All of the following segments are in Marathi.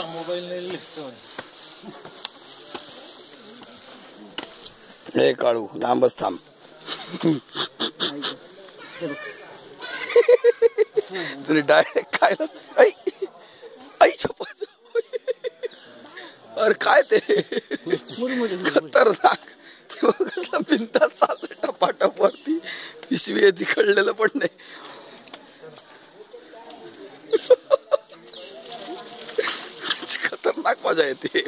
मोबाईल नाही लिस्ट हे काळू लांबच थांब. डायरेक्ट काय आई आई शपथ. अरे काय ते खतरनाक भिंतात सात टपाटप वरती पिशवी आहे ती कळलेलं पण नाही. खतरनाक मजा येते.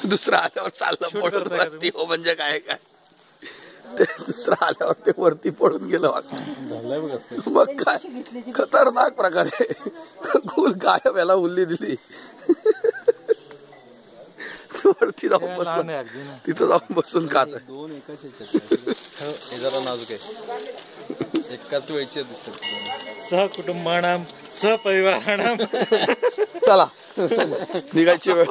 दुसरा आल्यावर चाललं पडत वरती. हो म्हणजे काय काय ते दुसरा आल्यावर ते वरती पडून गेलं. मग काय खतरनाक प्रकारे गोल गायब याला उल्ली दिली. वरती जाऊन बसून तिथं जाऊन बसून खात. दोन एकाच हे जरा नाजूक आहे. एकाच वेळचे दिसतात. सहकुटुंबानाम सहपरिवारानाम. चला निघायची वेळ.